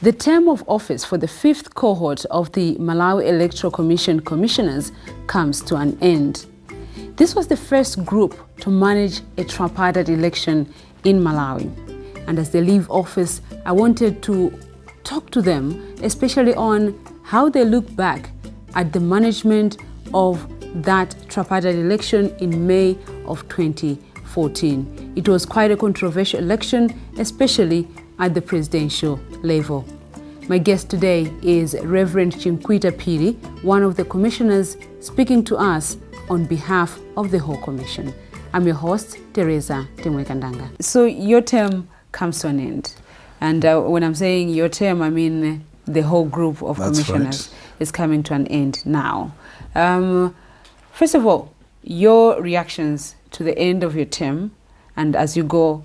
The term of office for the 5th cohort of the Malawi Electoral Commission commissioners comes to an end. This was the first group to manage a tripartite election in Malawi. And as they leave office, I wanted to talk to them, especially on how they look back at the management of that tripartite election in May of 2014. It was quite a controversial election, especially at the presidential level. My guest today is Reverend Chimkwita Phiri, one of the commissioners, speaking to us on behalf of the whole commission. I'm your host, Teresa Temwekandanga. So your term comes to an end. And when I'm saying your term, I mean the whole group of commissioners is coming to an end now. First of all, your reactions to the end of your term, and as you go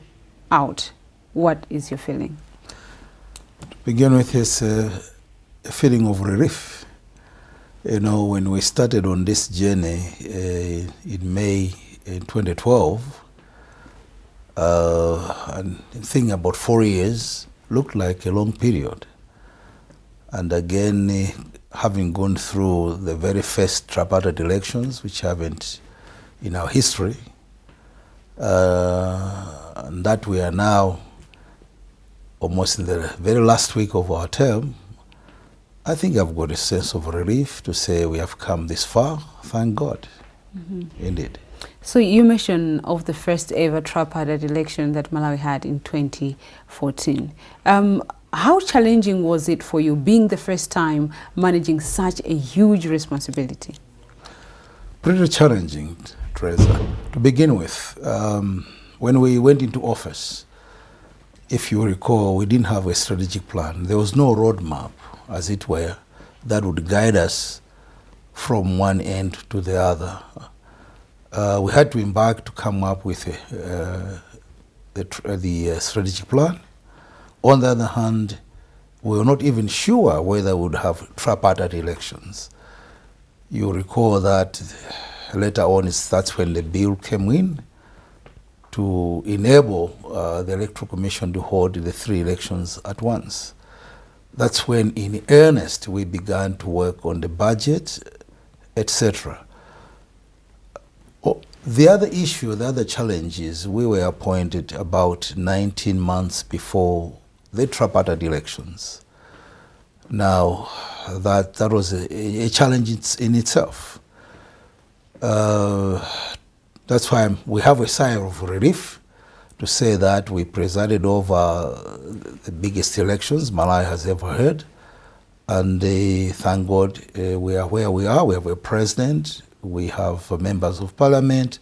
out, what is your feeling? To begin with, it's a feeling of relief. You know, when we started on this journey in May in 2012, and thinking about 4 years looked like a long period. And again, having gone through the very first tripartite elections, which haven't in our history, and that we are now almost in the very last week of our term, I think I've got a sense of relief to say we have come this far, thank God. Indeed. So you mentioned of the first ever tripartite election that Malawi had in 2014. How challenging was it for you, being the first time managing such a huge responsibility? Pretty challenging, Teresa. To begin with, when we went into office, if you recall, we didn't have a strategic plan. There was no roadmap, as it were, that would guide us from one end to the other. We had to embark to come up with the strategic plan. On the other hand, we were not even sure whether we would have tripartite elections. You recall that later on, that's when the bill came in to enable the Electoral Commission to hold the 3 elections at once. That's when, in earnest, we began to work on the budget, etc. The other issue, the other challenge is we were appointed about 19 months before the tripartite elections. Now, that was a challenge in itself. That's why we have a sigh of relief to say that we presided over the biggest elections Malawi has ever had. And thank God we are where we are. We have a president, we have members of parliament,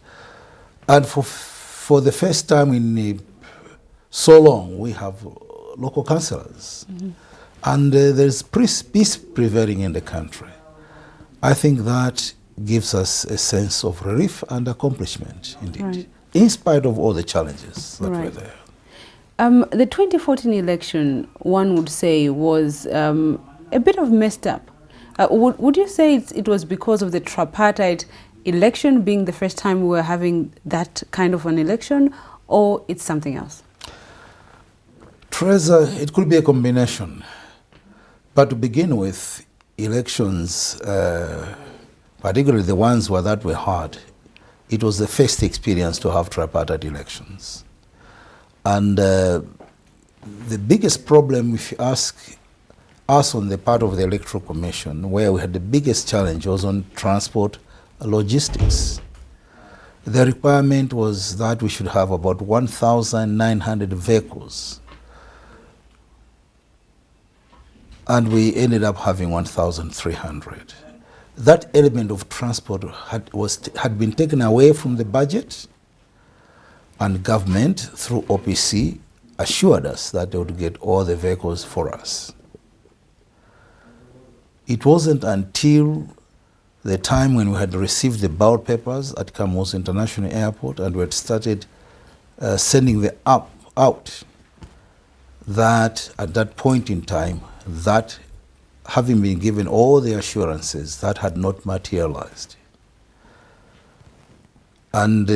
and for the first time in so long, we have local councillors. And there's peace prevailing in the country. I think that gives us a sense of relief and accomplishment, indeed, right, in spite of all the challenges that were there. The 2014 election, one would say, was a bit of messed up. Would you say it was because of the tripartite election being the first time we were having that kind of an election, or it's something else? Teresa, it could be a combination. But to begin with, elections, particularly the ones that were hard, it was the first experience to have tripartite elections. And the biggest problem, if you ask us on the part of the Electoral Commission, where we had the biggest challenge was on transport logistics. The requirement was that we should have about 1,900 vehicles. And we ended up having 1,300. That element of transport had been taken away from the budget, and government, through OPC, assured us that they would get all the vehicles for us. It wasn't until the time when we had received the ballot papers at Kamuzu International Airport and we had started sending the app out that at that point in time, that having been given all the assurances, that had not materialized. And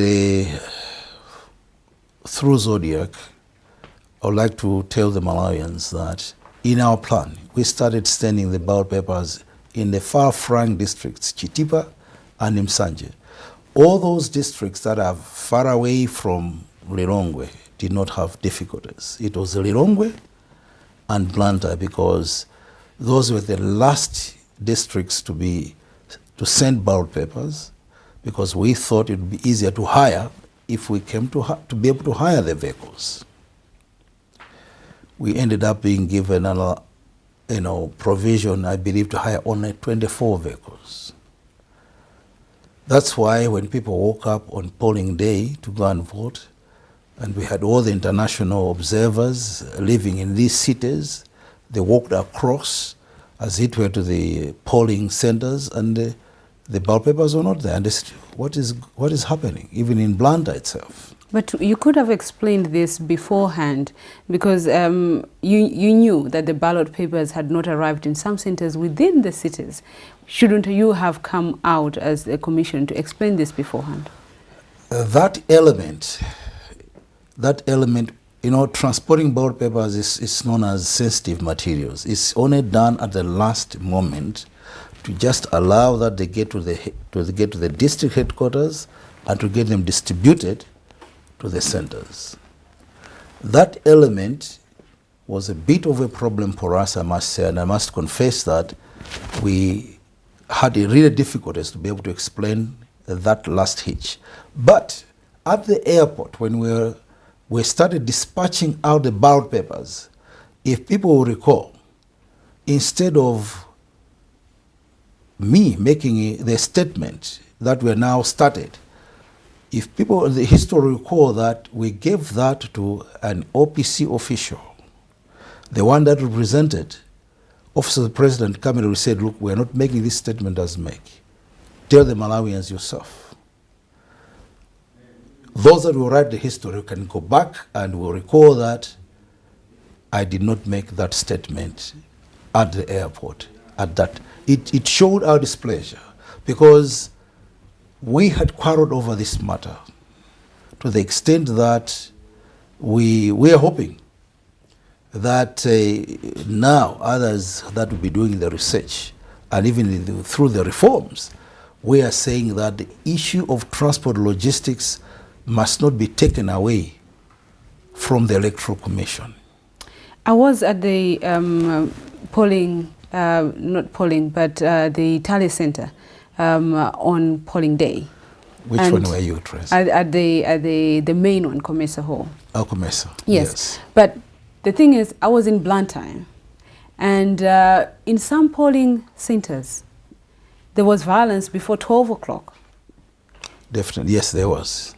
through Zodiak, I would like to tell the Malawians that in our plan, we started sending the ballot papers in the far-flung districts, Chitipa and Msanje. All those districts that are far away from Lilongwe did not have difficulties. It was Lilongwe and Blantyre, because those were the last districts to send ballot papers, because we thought it would be easier to hire if we came to be able to hire the vehicles. We ended up being given a provision, I believe, to hire only 24 vehicles. That's why when people woke up on polling day to go and vote, and we had all the international observers living in these cities, they walked across as it were to the polling centers, and the ballot papers were not there. And they said, what is happening, even in Blantyre itself? But you could have explained this beforehand, because you knew that the ballot papers had not arrived in some centers within the cities. Shouldn't you have come out as a commission to explain this beforehand? That element, transporting ballot papers is known as sensitive materials. It's only done at the last moment to just allow that they get to the district headquarters and to get them distributed to the centers. That element was a bit of a problem for us, I must say, and I must confess that we had a really difficulties to be able to explain that last hitch. But at the airport, when we started dispatching out the ballot papers, if people will recall, instead of me making the statement that we now started, if people in the history recall that we gave that to an OPC official, the one that represented Office of the President coming and said, look, we're not making this statement as make. Tell the Malawians yourself. Those that will write the history can go back and will recall that I did not make that statement at the airport. At that, it showed our displeasure, because we had quarreled over this matter to the extent that we are hoping that now others that will be doing the research, and even through the reforms, we are saying that the issue of transport logistics must not be taken away from the Electoral Commission. I was at the polling, not polling, but the tally center on polling day. Which one were you, Trace? At the main one, Comesa Hall. Oh, Comesa. Yes. But the thing is, I was in Blantyre, and in some polling centers, there was violence before 12 o'clock. Definitely, yes, there was.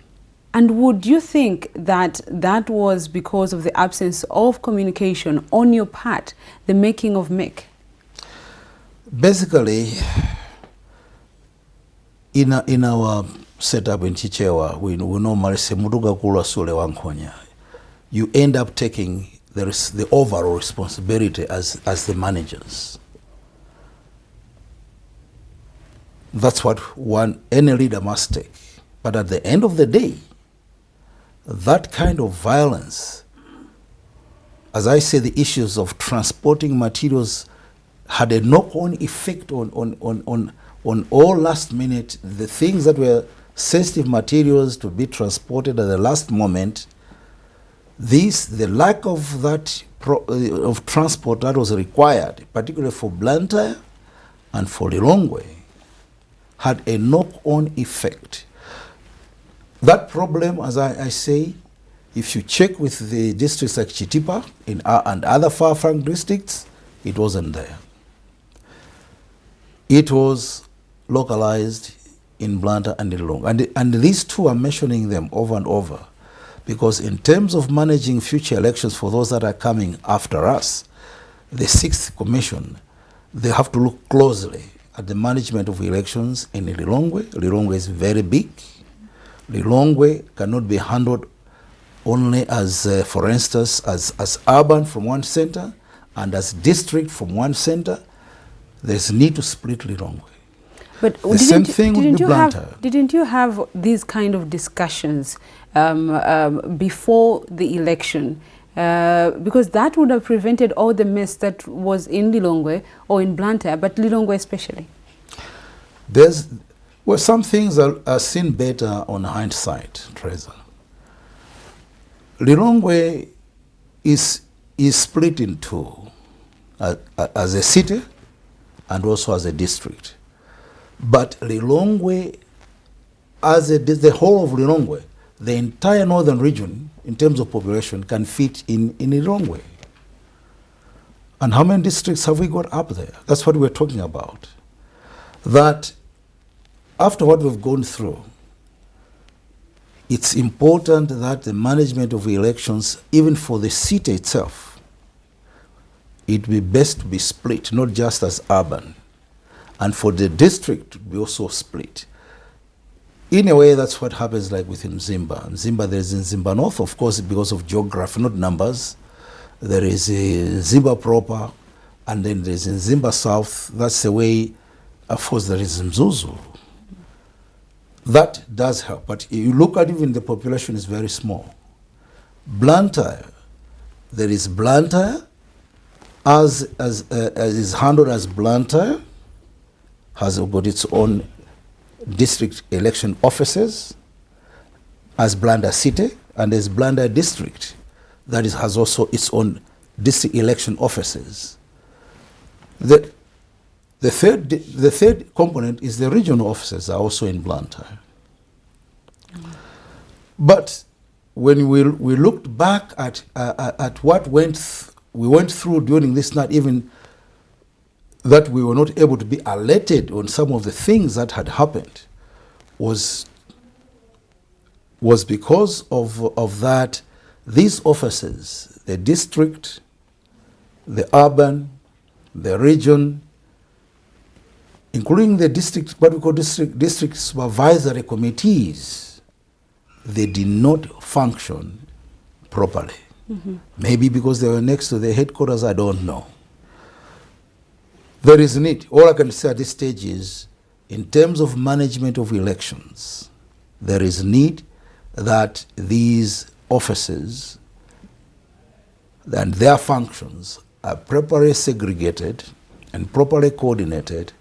And would you think that that was because of the absence of communication on your part, the making of MEC? Basically, in our setup in Chichewa, we normally say Muduga Kula Sule Wankonya. You end up taking the overall responsibility as the managers. That's what any leader must take. But at the end of the day, that kind of violence, as I say, the issues of transporting materials had a knock-on effect on all last minute, the things that were sensitive materials to be transported at the last moment. The lack of that of transport that was required, particularly for Blantyre and for Lilongwe, had a knock-on effect. That problem, as I say, if you check with the districts like Chitipa and other far-flung districts, it wasn't there. It was localized in Blantyre and Lilongwe. And these two are mentioning them over and over, because in terms of managing future elections for those that are coming after us, the 6th Commission, they have to look closely at the management of elections in Lilongwe. Lilongwe is very big. Lilongwe cannot be handled only as, for instance, as urban from one center and as district from one center. There's need to split Lilongwe. But the same thing would be Blantyre. Didn't you have these kind of discussions before the election Because that would have prevented all the mess that was in Lilongwe or in Blantyre, but Lilongwe especially. Well, some things are seen better on hindsight, Teresa. Lilongwe is split in two, as a city and also as a district. But Lilongwe, the whole of Lilongwe, the entire northern region, in terms of population, can fit in Lilongwe. And how many districts have we got up there? That's what we're talking about. That after what we've gone through, it's important that the management of elections, even for the city itself, it would be best to be split, not just as urban. And for the district to be also split. In a way, that's what happens like within Zimba. In Zimba, there's in Zimba North, of course, because of geography, not numbers. There is a Zimba proper, and then there's in Zimba South. That's the way, of course, there is Mzuzu. That does help, but you look at even the population is very small. Blantyre, there is Blantyre, as is handled as Blantyre, has got its own district election offices, as Blantyre City, and there's Blantyre District, that has also its own district election offices. The third component is the regional offices are also in Blantyre. But when we looked back at what we went through during this night, even that we were not able to be alerted on some of the things that had happened, was because of that. These offices, the district, the urban, the region, including the district, what we call district supervisory committees, they did not function properly. Mm-hmm. Maybe because they were next to the headquarters, I don't know. There is a need. All I can say at this stage is, in terms of management of elections, there is need that these offices and their functions are properly segregated and properly coordinated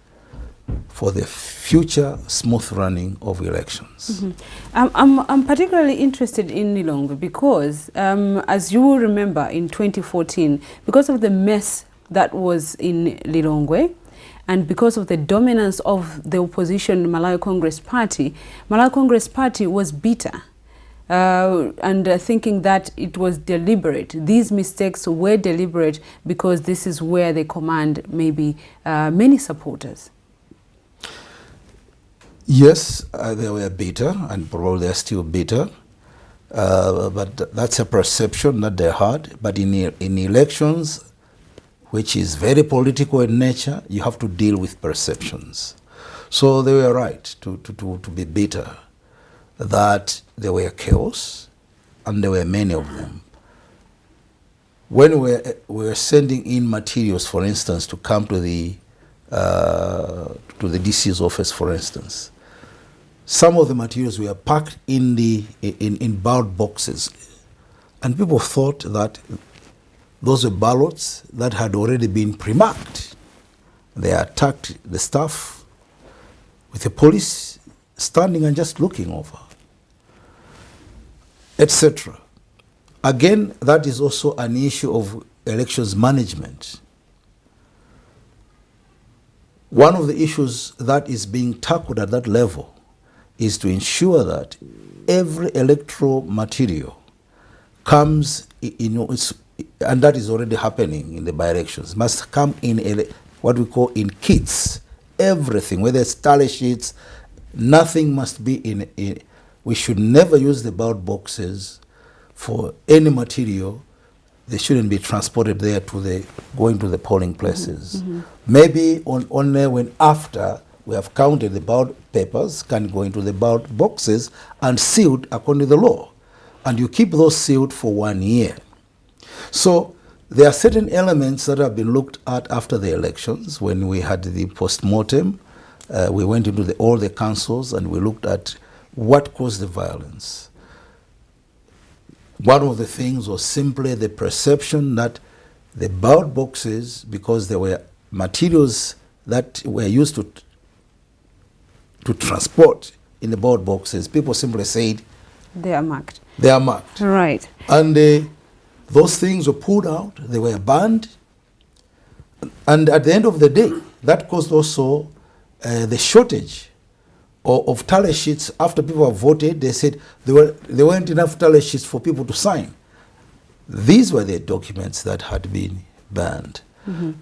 for the future smooth running of elections. Mm-hmm. I'm particularly interested in Lilongwe because, as you will remember, in 2014, because of the mess that was in Lilongwe, and because of the dominance of the opposition Malawi Congress Party was bitter. Thinking that it was deliberate. These mistakes were deliberate because this is where they command maybe many supporters. Yes, they were bitter, and probably they're still bitter. But that's a perception that they had. But in elections, which is very political in nature, you have to deal with perceptions. So they were right to be bitter, that there were chaos, and there were many of them. When we were sending in materials, for instance, to come to the DC's office, for instance, some of the materials were packed in ballot boxes, and people thought that those were ballots that had already been pre-marked. They attacked the staff with the police standing and just looking over, etc. Again, that is also an issue of elections management. One of the issues that is being tackled at that level is to ensure that every electoral material comes, and that is already happening in the by-elections, must come in what we call in kits. Everything, whether it's tally sheets, nothing must be in. We should never use the ballot boxes for any material. They shouldn't be transported there going to the polling places. Mm-hmm. Maybe only when after we have counted the ballot papers can go into the ballot boxes and sealed according to the law. And you keep those sealed for 1 year. So there are certain elements that have been looked at after the elections. When we had the post-mortem, we went into all the councils and we looked at what caused the violence. One of the things was simply the perception that the ballot boxes, because there were materials that were used to transport in the ballot boxes, people simply said they are marked. They are marked. Right. And those things were pulled out, they were banned. And at the end of the day, that caused also the shortage of tally sheets. After people have voted, they said there weren't enough tally sheets for people to sign. These were the documents that had been banned. Mm-hmm.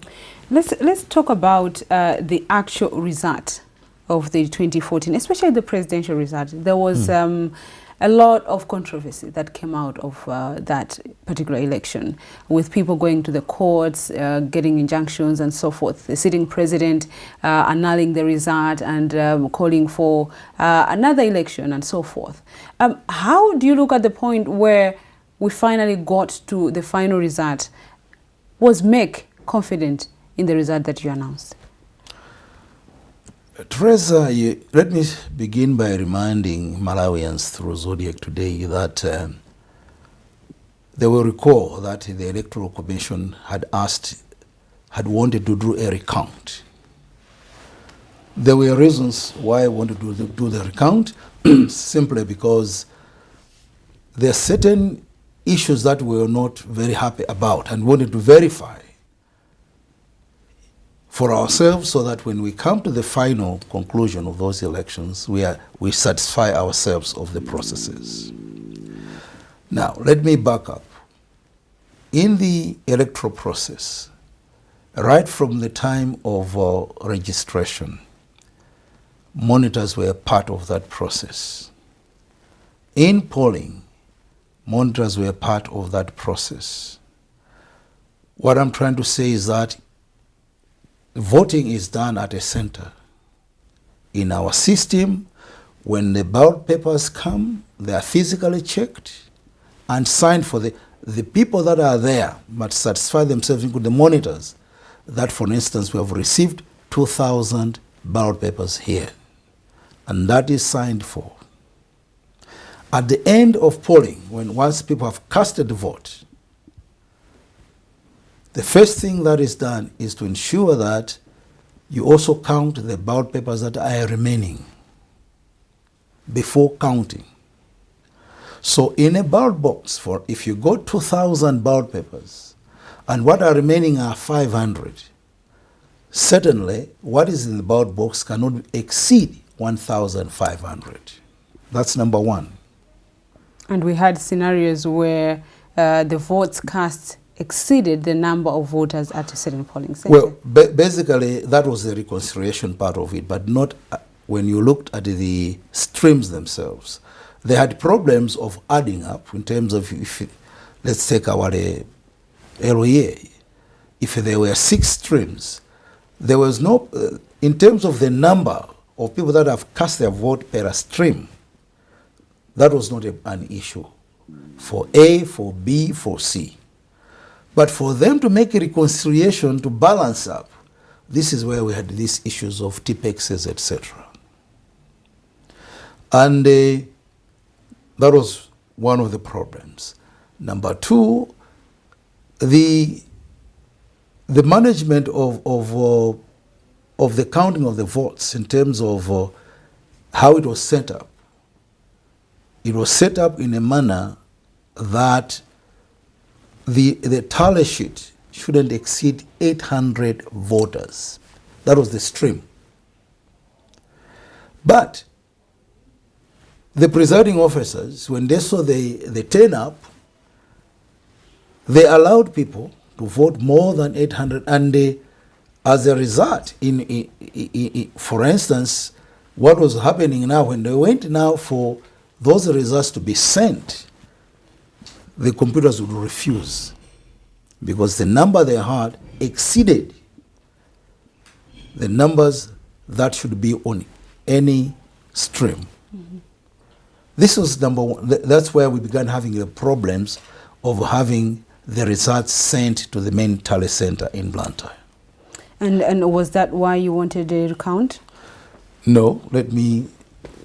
Let's talk about the actual result of the 2014, especially the presidential result. There was a lot of controversy that came out of that particular election, with people going to the courts, getting injunctions and so forth. The sitting president annulling the result and calling for another election and so forth. How do you look at the point where we finally got to the final result? Was MEC confident in the result that you announced? Teresa, let me begin by reminding Malawians through Zodiak today that they will recall that the Electoral Commission had wanted to do a recount. There were reasons why I wanted to do the recount, simply because there are certain issues that we were not very happy about and wanted to verify for ourselves, so that when we come to the final conclusion of those elections, we satisfy ourselves of the processes. Now, let me back up. In the electoral process, right from the time of registration, monitors were part of that process. In polling, monitors were part of that process. What I'm trying to say is that voting is done at a center. In our system, when the ballot papers come, they are physically checked and signed for the people that are there must satisfy themselves, including the monitors, that, for instance, we have received 2,000 ballot papers here, and that is signed for. At the end of polling, once people have casted the vote, the first thing that is done is to ensure that you also count the ballot papers that are remaining before counting. So in a ballot box, if you got 2,000 ballot papers and what are remaining are 500, certainly what is in the ballot box cannot exceed 1,500. That's number one. And we had scenarios where the votes cast exceeded the number of voters at a certain polling center. Well, basically, that was the reconciliation part of it, but not when you looked at the streams themselves. They had problems of adding up in terms of, let's take our LOA. If there were 6 streams, there was no, in terms of the number of people that have cast their vote per stream, that was not an issue for A, for B, for C. But for them to make a reconciliation to balance up, this is where we had these issues of TPEXs, etc. And that was one of the problems. Number two, the management of the counting of the votes in terms of how it was set up. It was set up in a manner that the tally sheet shouldn't exceed 800 voters. That was the stream. But the presiding officers, when they saw the turn up, they allowed people to vote more than 800, and as a result, for instance, what was happening now, when they went now for those results to be sent, the computers would refuse because the number they had exceeded the numbers that should be on any stream. Mm-hmm. This was number one. That's where we began having the problems of having the results sent to the main tally center in Blantyre. And was that why you wanted a recount? No, let me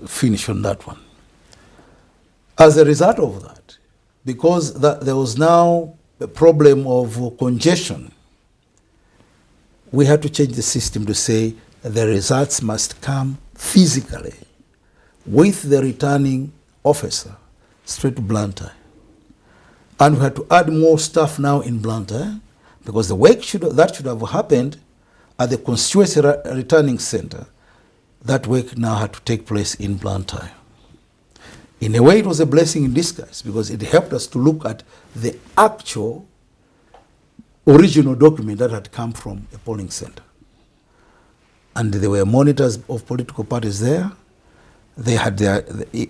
finish on that one. As a result of that, because there was now a problem of congestion, we had to change the system to say the results must come physically with the returning officer straight to Blantyre. And we had to add more staff now in Blantyre, because the work that should have happened at the constituency returning center, that work now had to take place in Blantyre. In a way, it was a blessing in disguise, because it helped us to look at the actual original document that had come from a polling center. And there were monitors of political parties there. They had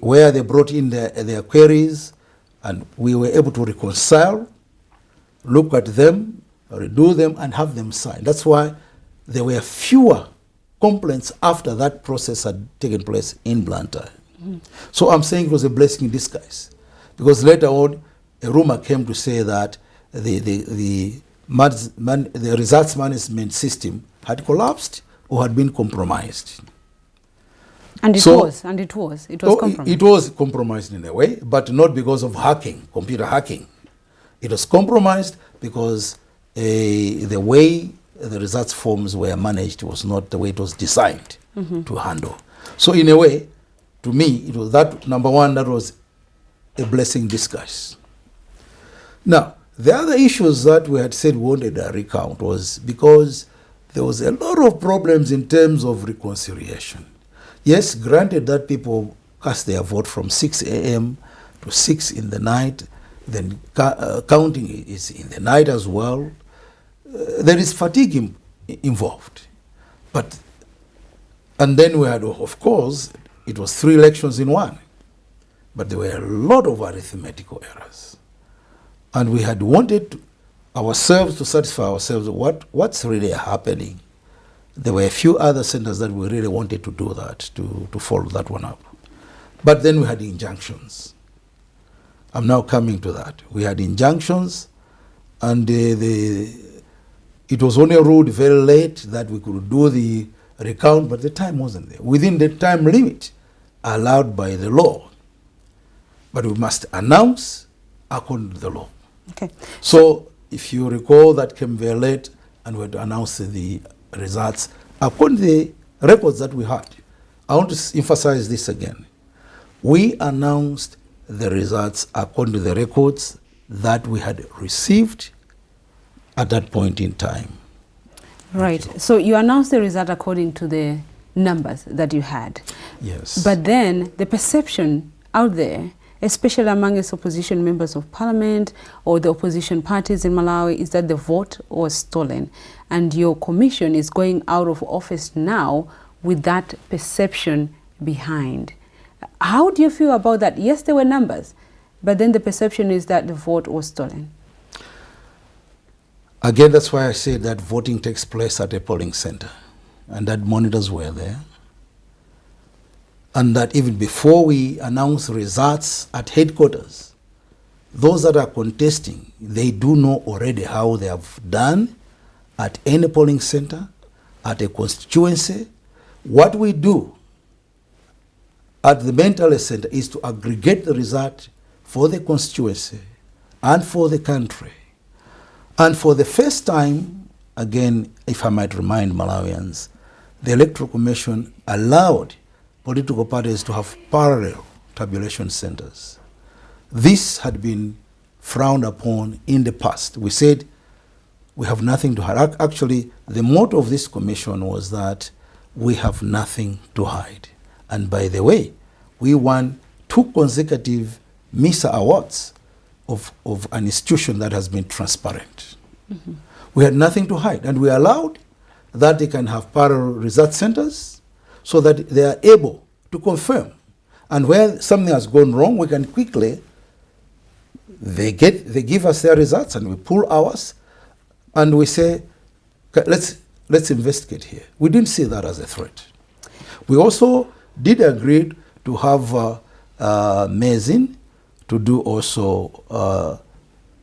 where they brought in their queries, and we were able to reconcile, look at them, redo them, and have them signed. That's why there were fewer complaints after that process had taken place in Blantyre. So I'm saying it was a blessing in disguise, because later on a rumor came to say that the results management system had collapsed or had been compromised. And it was compromised. It was compromised in a way, but not because of hacking, computer hacking. It was compromised because the way the results forms were managed was not the way it was designed to handle. So in a way, to me, it was that, number one, that was a blessing in disguise. Now, the other issues that we had said we wanted a recount was because there was a lot of problems in terms of reconciliation. Yes, granted that people cast their vote from 6 a.m. to 6 in the night, then counting is in the night as well. There is fatigue involved. And then we had, of course, it was 3 elections in one. But there were a lot of arithmetical errors. And we had wanted ourselves to satisfy ourselves what's really happening. There were a few other centers that we really wanted to do that, to follow that one up. But then we had injunctions. I'm now coming to that. We had injunctions, and it was only ruled very late that we could do the recount, but the time wasn't there, within the time limit allowed by the law. But we must announce according to the law. Okay. So if you recall, that came very late, and we had to announce the results according to the records that we had. I want to emphasize this again. We announced the results according to the records that we had received at that point in time. Right. So you announced the result according to the numbers that you had. Yes. But then the perception out there, especially among its opposition members of parliament or the opposition parties in Malawi, is that the vote was stolen. And your commission is going out of office now with that perception behind. How do you feel about that? Yes, there were numbers, but then the perception is that the vote was stolen. Again, that's why I say that voting takes place at a polling center, and that monitors were there. And that even before we announce results at headquarters, those that are contesting, they do know already how they have done at any polling center, at a constituency. What we do at the mental center is to aggregate the result for the constituency and for the country. And for the first time, again, if I might remind Malawians, the Electoral Commission allowed political parties to have parallel tabulation centers. This had been frowned upon in the past. We said we have nothing to hide. Actually, the motto of this commission was that we have nothing to hide. And by the way, we won 2 consecutive MISA awards of an institution that has been transparent. We had nothing to hide, and we allowed that they can have parallel result centers so that they are able to confirm. And where something has gone wrong, we can quickly, they give us their results and we pull ours and we say, let's investigate here. We didn't see that as a threat. We also did agree to have Mazin to do also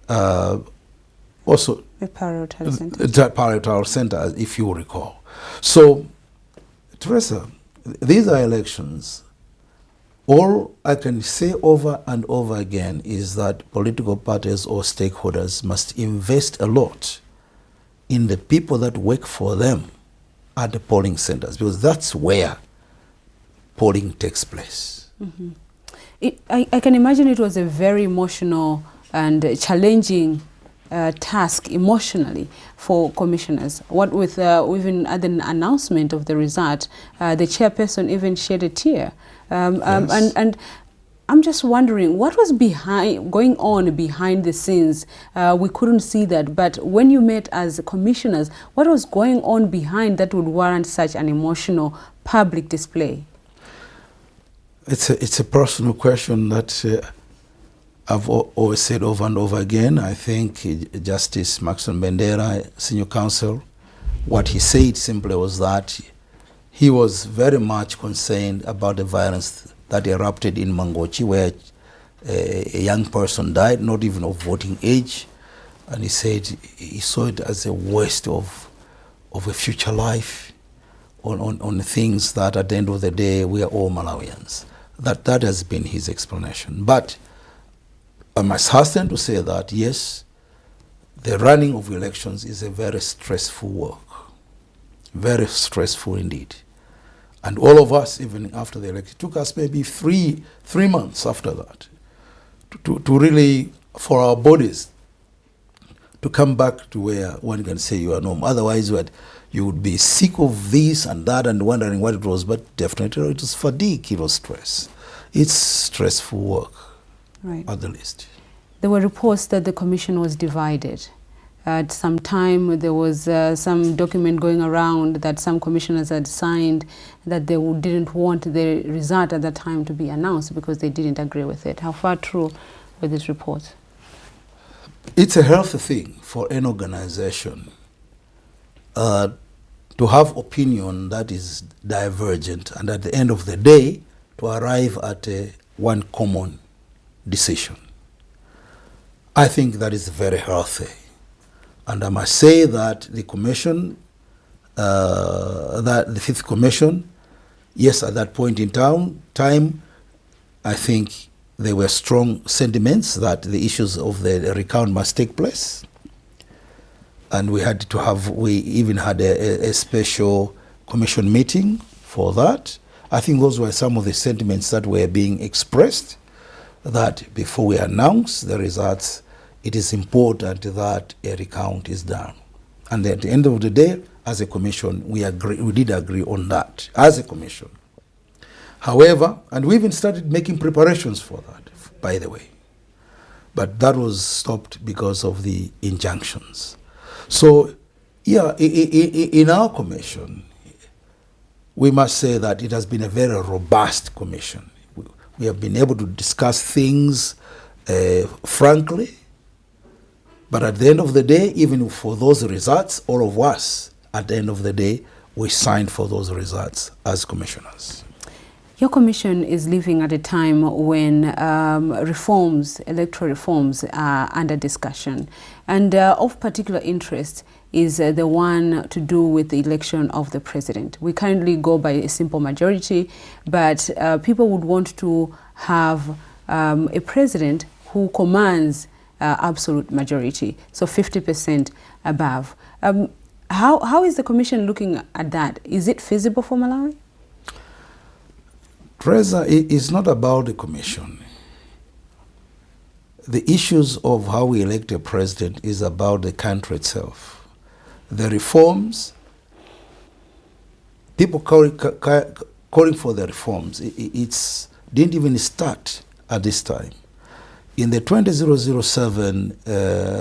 the parallel center. The parallel center, if you recall. So, Teresa, these are elections All I can say over and over again is that political parties or stakeholders must invest a lot in the people that work for them at the polling centers, because that's where polling takes place. Mm-hmm. I can imagine it was a very emotional and challenging task emotionally for commissioners. What with even at the announcement of the result, the chairperson even shed a tear. Yes. And I'm just wondering what was going on behind the scenes. We couldn't see that, but when you met as commissioners, what was going on behind that would warrant such an emotional public display? It's a personal question that I've always said over and over again. I think Justice Maxwell Bendera, Senior Counsel, what he said simply was that he was very much concerned about the violence that erupted in Mangochi, where a young person died, not even of voting age. And he said he saw it as a waste of a future life on things that at the end of the day, we are all Malawians. That has been his explanation. But I must hasten to say that, yes, the running of elections is a very stressful work. Very stressful indeed. And all of us, even after the election, it took us maybe three months after that to really, for our bodies, to come back to where one can say you are normal. Otherwise, you would be sick of this and that and wondering what it was. But definitely it was fatigue, it was stress. It's stressful work, right, at the least. There were reports that the commission was divided. At some time, there was some document going around that some commissioners had signed that they didn't want the result at that time to be announced because they didn't agree with it. How far true were these reports? It's a healthy thing for an organization to have opinion that is divergent and at the end of the day to arrive at one common decision. I think that is very healthy. And I must say that the commission, that the Fifth Commission, yes, at that point in time, I think there were strong sentiments that the issues of the recount must take place. And we even had a special commission meeting for that. I think those were some of the sentiments that were being expressed, that before we announce the results, it is important that a recount is done. And at the end of the day, as a commission, we did agree on that, as a commission. However, and we even started making preparations for that, by the way. But that was stopped because of the injunctions. So, yeah, in our commission, we must say that it has been a very robust commission. We have been able to discuss things frankly. But at the end of the day, even for those results, all of us, at the end of the day, we signed for those results as commissioners. Your commission is living at a time when electoral reforms are under discussion. And of particular interest is the one to do with the election of the president. We currently go by a simple majority, but people would want to have a president who commands absolute majority, so 50% above. How is the commission looking at that? Is it feasible for Malawi? Teresa, it is not about the commission. The issues of how we elect a president is about the country itself. The reforms, people calling for the reforms, it didn't even start at this time. In the 2007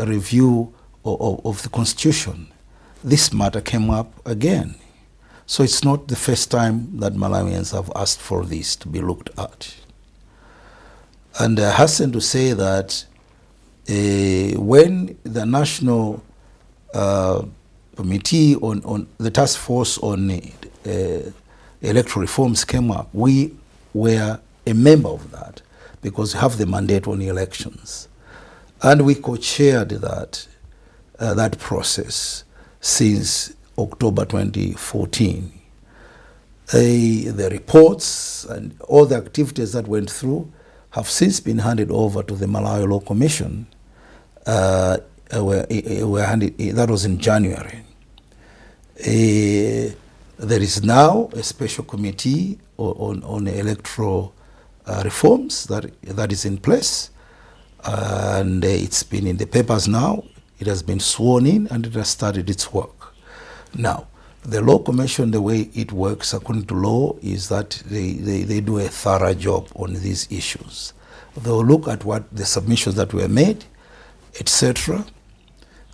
review of the Constitution, this matter came up again. So it's not the first time that Malawians have asked for this to be looked at. And I hasten to say that when the National Committee on the Task Force on Electoral Reforms came up, we were a member of that, because we have the mandate on elections. And we co-chaired that process since October 2014. The reports and all the activities that went through have since been handed over to the Malawi Law Commission. That was in January. There is now a special committee on electoral reforms that is in place, and it's been in the papers now. It has been sworn in and it has started its work. Now, the Law Commission, the way it works according to law is that they do a thorough job on these issues. They'll look at what the submissions that were made, etc.,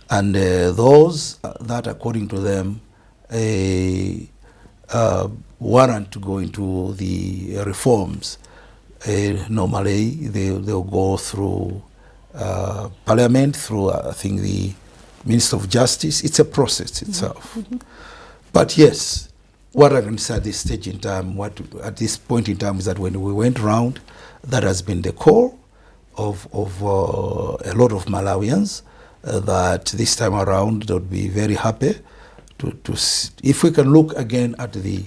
and those that according to them warrant to go into the reforms, normally they'll go through Parliament, through I think the Minister of Justice. It's a process itself. Mm-hmm. But yes, what I can say at this stage in time, at this point in time, is that when we went round, that has been the call of a lot of Malawians, that this time around they would be very happy to see, if we can look again at the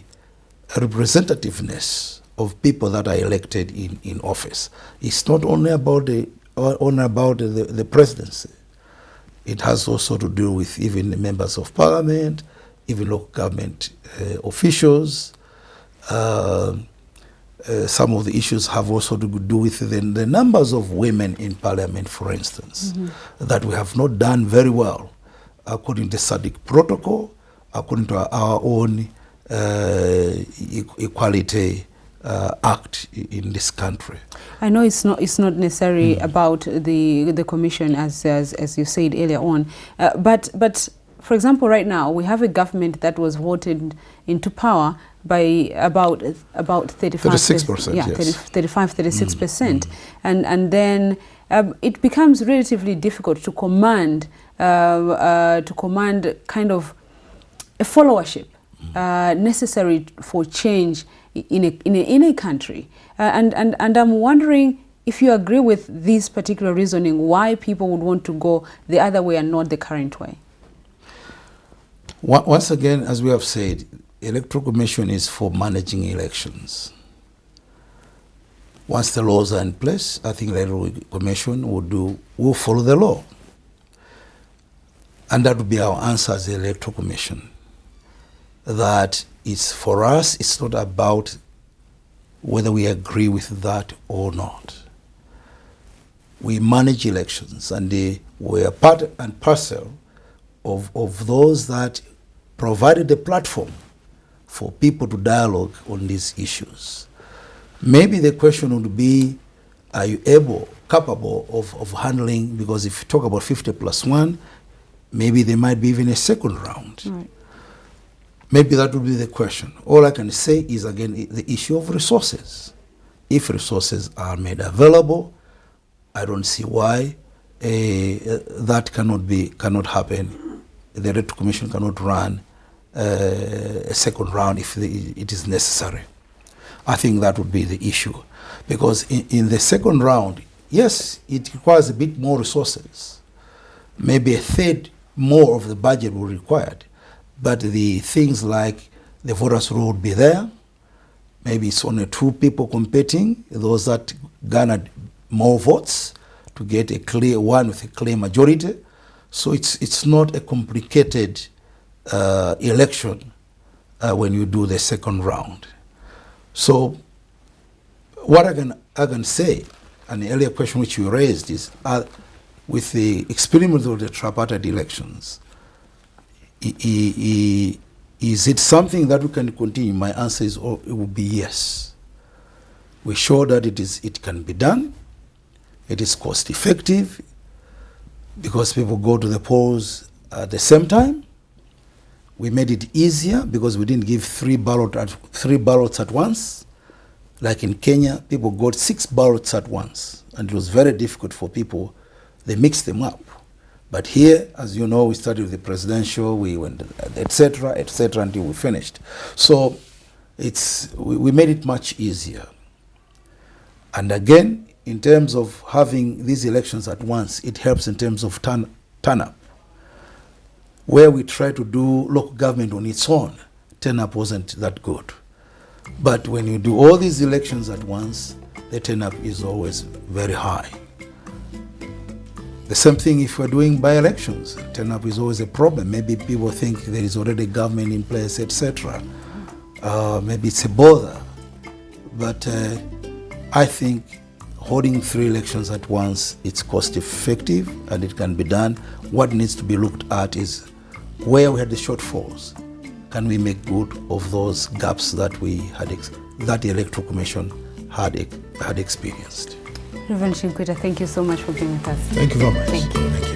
representativeness of people that are elected in office. It's not only about the presidency. It has also to do with even the members of parliament, even local government officials. Some of the issues have also to do with the numbers of women in parliament, for instance, that we have not done very well according to the Zodiak protocol, according to our own equality act in this country. I know it's not necessarily about the commission as you said earlier on, but for example, right now we have a government that was voted into power by about 36%, yeah, yes. 36%, and then it becomes relatively difficult to command kind of a followership necessary for change in a country, and I'm wondering if you agree with this particular reasoning, why people would want to go the other way and not the current way. Once again, as we have said, Electoral Commission is for managing elections. Once the laws are in place, I think the Electoral Commission will follow the law. And that would be our answer as the Electoral Commission. That it's, for us, it's not about whether we agree with that or not. We manage elections, and we are part and parcel of those that provided the platform for people to dialogue on these issues. Maybe the question would be, are you capable of handling, because if you talk about 50+1, maybe there might be even a second round. Right. Maybe that would be the question. All I can say is, again, the issue of resources. If resources are made available, I don't see why that cannot happen. The Electoral Commission cannot run a second round if it is necessary. I think that would be the issue. Because in the second round, yes, it requires a bit more resources. Maybe a third more of the budget will be required. But the things like the voters' roll would be there. Maybe it's only 2 people competing, those that garnered more votes to get a clear one with a clear majority. So it's not a complicated election when you do the second round. So what I can say, and the earlier question which you raised is, with the experiment of the tripartite elections, is it something that we can continue? My answer is, it would be yes. We show that it can be done. It is cost effective because people go to the polls at the same time. We made it easier because we didn't give 3 ballots at once. Like in Kenya, people got 6 ballots at once, and it was very difficult for people. They mixed them up. But here, as you know, we started with the presidential, we went, etc., until we finished. So we made it much easier. And again, in terms of having these elections at once, it helps in terms of turn-up. Where we try to do local government on its own, turn-up wasn't that good. But when you do all these elections at once, the turnout is always very high. The same thing if we're doing by-elections. Turnout is always a problem. Maybe people think there is already government in place, etc. Maybe it's a bother. But I think holding 3 elections at once, it's cost effective and it can be done. What needs to be looked at is where we had the shortfalls. Can we make good of those gaps that we had, that the Electoral Commission had experienced? Reverend Chimkwita, thank you so much for being with us. Thank you very much. Thank you.